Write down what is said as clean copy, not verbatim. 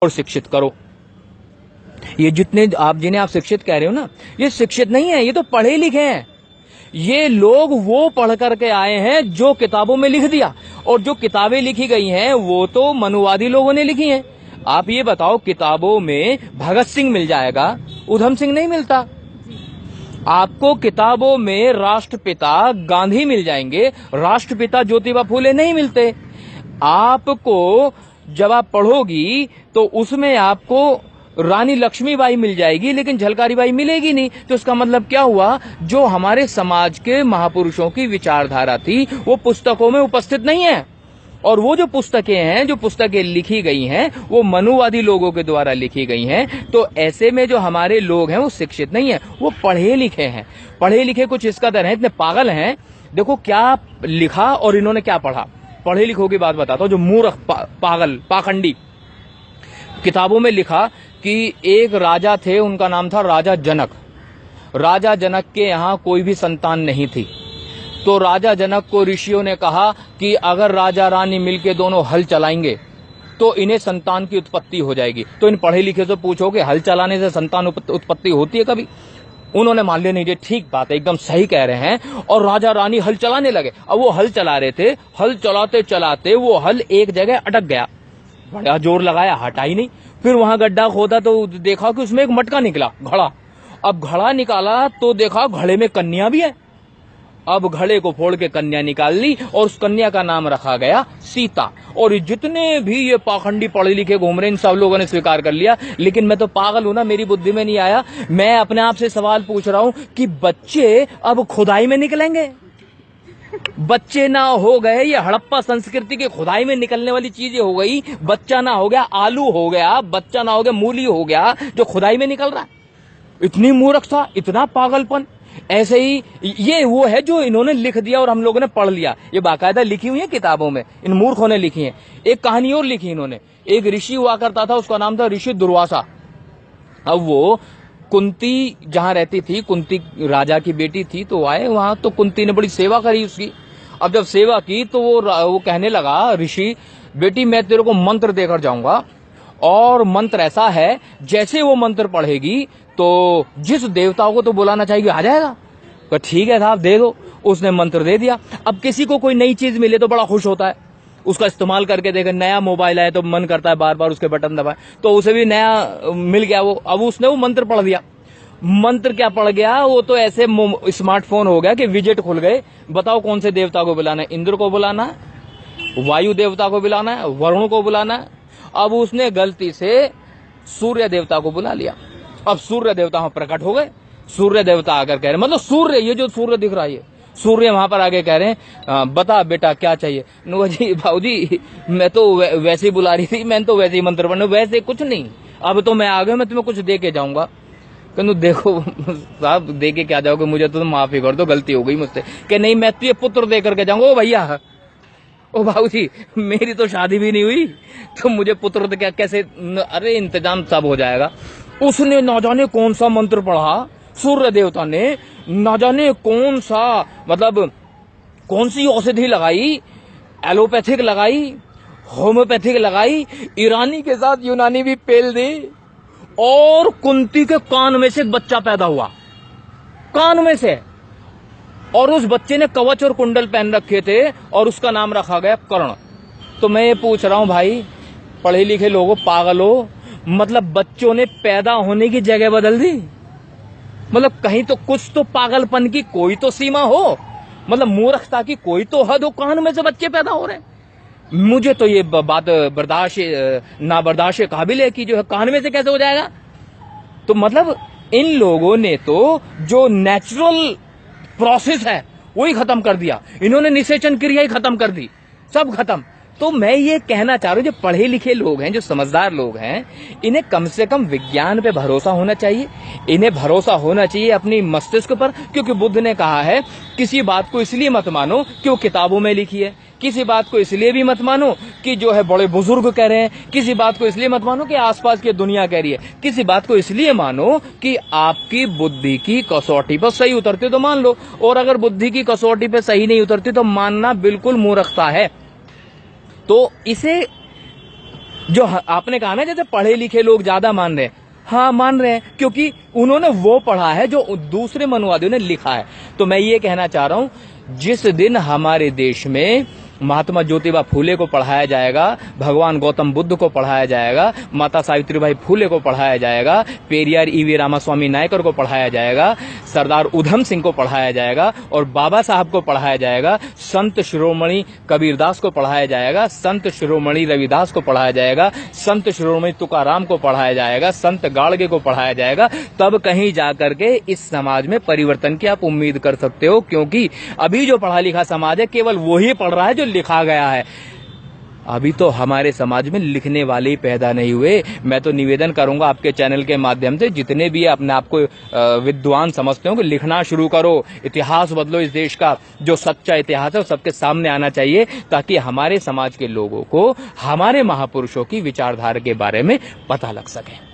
और शिक्षित करो। ये जितने आप जिन्हें आप शिक्षित कह रहे हो ना, ये शिक्षित नहीं है, ये तो पढ़े लिखे हैं। ये लोग वो पढ़ करके आए हैं जो किताबों में लिख दिया, और जो किताबें लिखी गई हैं वो तो मनुवादी लोगों ने लिखी हैं। आप ये बताओ, किताबों में भगत सिंह मिल जाएगा, उधम सिंह नहीं मिलता। आपको किताबों में राष्ट्रपिता गांधी मिल जाएंगे, राष्ट्रपिता ज्योतिबा फूले नहीं मिलते। आपको जब आप पढ़ोगी तो उसमें आपको रानी लक्ष्मीबाई मिल जाएगी, लेकिन झलकारी बाई मिलेगी नहीं। तो इसका मतलब क्या हुआ, जो हमारे समाज के महापुरुषों की विचारधारा थी वो पुस्तकों में उपस्थित नहीं है। और वो जो पुस्तकें हैं, जो पुस्तकें लिखी गई हैं, वो मनुवादी लोगों के द्वारा लिखी गई हैं। तो ऐसे में जो हमारे लोग हैं वो शिक्षित नहीं है, वो पढ़े लिखे हैं। पढ़े लिखे कुछ इस कदर हैं, इतने पागल हैं। देखो क्या लिखा और इन्होंने क्या पढ़ा। पढ़े लिखों की बात बताता हूं, जो मूर्ख पागल पाखंडी। किताबों में लिखा कि एक राजा थे, उनका नाम था राजा जनक। राजा जनक के यहाँ कोई भी संतान नहीं थी, तो राजा जनक को ऋषियों ने कहा कि अगर राजा रानी मिलके दोनों हल चलाएंगे तो इन्हें संतान की उत्पत्ति हो जाएगी। तो इन पढ़े लिखे से पूछोगे हल चलाने से संतान उत्पत्ति होती है कभी? उन्होंने मान लिया नहीं, ये ठीक बात है, एकदम सही कह रहे हैं। और राजा रानी हल चलाने लगे। अब वो हल चला रहे थे, हल चलाते चलाते वो हल एक जगह अटक गया। बड़ा जोर लगाया, हटा ही नहीं। फिर वहां गड्ढा खोदा तो देखा कि उसमें एक मटका निकला, घड़ा। अब घड़ा निकाला तो देखा घड़े में कन्या भी है। अब घड़े को फोड़ के कन्या निकाल ली और उस कन्या का नाम रखा गया सीता। और जितने भी ये पाखंडी पढ़े लिखे घूम रहे हैं, इन सब लोगों ने स्वीकार कर लिया। लेकिन मैं तो पागल हूं ना, मेरी बुद्धि में नहीं आया। मैं अपने आप से सवाल पूछ रहा हूं कि बच्चे अब खुदाई में निकलेंगे? बच्चे ना हो गए, ये हड़प्पा संस्कृति के खुदाई में निकलने वाली चीजें हो गई। बच्चा ना हो गया आलू हो गया, बच्चा ना हो गया मूली हो गया, जो खुदाई में निकल रहा है। इतनी मूर्खता, इतना पागलपन। ऐसे ही ये वो है जो इन्होंने लिख दिया और हम लोगों ने पढ़ लिया। ये बाकायदा लिखी हुई है किताबों में, इन मूर्खों ने लिखी है। एक कहानी और लिखी इन्होंने। एक ऋषि हुआ करता था, उसका नाम था ऋषि दुर्वासा। अब वो कुंती जहां रहती थी, कुंती राजा की बेटी थी, तो आए वहां, तो कुंती ने बड़ी सेवा करी उसकी। अब जब सेवा की तो वो कहने लगा, ऋषि बेटी मैं तेरे को मंत्र देकर जाऊंगा, और मंत्र ऐसा है जैसे वो मंत्र पढ़ेगी तो जिस देवता को तो बुलाना चाहिए आ जाएगा। तो ठीक है साहब, दे दो। उसने मंत्र दे दिया। अब किसी को कोई नई चीज मिले तो बड़ा खुश होता है, उसका इस्तेमाल करके देखे। नया मोबाइल आए तो मन करता है बार बार उसके बटन दबाए, तो उसे भी नया मिल गया वो। अब उसने वो मंत्र पढ़ दिया। मंत्र क्या पढ़ गया, वो तो ऐसे स्मार्टफोन हो गया कि विजेट खुल गए। बताओ कौन से देवता को बुलाना है? इंद्र को बुलाना है, वायु देवता को बुलाना है, वरुण को बुलाना है। अब उसने गलती से सूर्य देवता को बुला लिया। अब सूर्य देवता वहां प्रकट हो गए। सूर्य देवता आकर कह रहे, मतलब सूर्य, ये जो सूर्य दिख रहा है, सूर्य वहां पर आगे कह रहे हैं बता बेटा क्या चाहिए। जी भाऊजी मैं तो वैसे ही बुला रही थी, मैंने तो वैसे ही मंत्र पढ़ना, वैसे कुछ नहीं। अब तो मैं आ गया, मैं तुम्हें कुछ दे के जाऊंगा। कहूँ देखो साहब, दे के क्या जाओगे, मुझे तो माफी कर दो, गलती हो गई मुझसे। कि नहीं मैं तुझे पुत्र दे करके जाऊंगा। ओ भैया, ओ भाऊजी मेरी तो शादी भी नहीं हुई, तो मुझे पुत्र तो क्या कैसे? अरे इंतजाम सब हो जाएगा। उसने ना जाने कौन सा मंत्र पढ़ा, सूर्य देवता ने ना जाने कौन सा, मतलब कौन सी औषधि लगाई, एलोपैथिक लगाई, होम्योपैथिक लगाई, ईरानी के साथ यूनानी भी पेल दी, और कुंती के कान में से एक बच्चा पैदा हुआ, कान में से। और उस बच्चे ने कवच और कुंडल पहन रखे थे और उसका नाम रखा गया कर्ण। तो मैं ये पूछ रहा हूं भाई, पढ़े लिखे लोगों, पागलों, मतलब बच्चों ने पैदा होने की जगह बदल दी। मतलब कहीं तो कुछ तो पागलपन की कोई तो सीमा हो, मतलब मूर्खता की कोई तो हद हो। कान में से बच्चे पैदा हो रहे हैं। मुझे तो ये बात बर्दाश्त ना बर्दाश्त काबिल है कि जो है कान में से कैसे हो जाएगा। तो मतलब इन लोगों ने तो जो नेचुरल प्रोसेस है वही खत्म कर दिया। इन्होंने निषेचन क्रिया ही खत्म कर दी, सब खत्म। तो मैं ये कहना चाह रहा हूं, जो पढ़े लिखे लोग हैं, जो समझदार लोग हैं, इन्हें कम से कम विज्ञान पे भरोसा होना चाहिए। इन्हें भरोसा होना चाहिए अपनी मस्तिष्क पर, क्योंकि बुद्ध ने कहा है किसी बात को इसलिए मत मानो कि वो किताबों में लिखी है, किसी बात को इसलिए भी मत मानो कि जो है बड़े बुजुर्ग कह रहे हैं, किसी बात को इसलिए मत मानो कि आसपास की दुनिया कह रही है, किसी बात को इसलिए मानो कि आपकी बुद्धि की कसौटी पर सही उतरती तो मान लो, और अगर बुद्धि की कसौटी पर सही नहीं उतरती तो मानना बिल्कुल मूर्खता है। तो इसे जो आपने कहा ना जैसे पढ़े लिखे लोग ज्यादा मान रहे हैं, हाँ मान रहे हैं, क्योंकि उन्होंने वो पढ़ा है जो दूसरे मनुवादियों ने लिखा है। तो मैं ये कहना चाह रहा हूं, जिस दिन हमारे देश में महात्मा ज्योतिबा फूले को पढ़ाया जाएगा, भगवान गौतम बुद्ध को पढ़ाया जाएगा, माता सावित्रीबाई फूले को पढ़ाया जाएगा, पेरियार ईवी रामास्वामी नायकर को पढ़ाया जाएगा, सरदार उधम सिंह को पढ़ाया जाएगा और बाबा साहब को पढ़ाया जाएगा, संत शिरोमणि कबीरदास को पढ़ाया जाएगा, संत शिरोमणि रविदास को पढ़ाया जाएगा, संत शिरोमणि तुकाराम को पढ़ाया जाएगा, संत गाड़गे को पढ़ाया जाएगा, तब कहीं जाकर के इस समाज में परिवर्तन की आप उम्मीद कर सकते हो। क्योंकि अभी जो पढ़ा लिखा समाज है केवल वही पढ़ रहा है जो लिखा गया है। अभी तो हमारे समाज में लिखने वाले ही पैदा नहीं हुए। मैं तो निवेदन करूंगा आपके चैनल के माध्यम से, जितने भी अपने आप को विद्वान समझते हो कि लिखना शुरू करो, इतिहास बदलो। इस देश का जो सच्चा इतिहास है वो सबके सामने आना चाहिए, ताकि हमारे समाज के लोगों को हमारे महापुरुषों की विचारधारा के बारे में पता लग सके।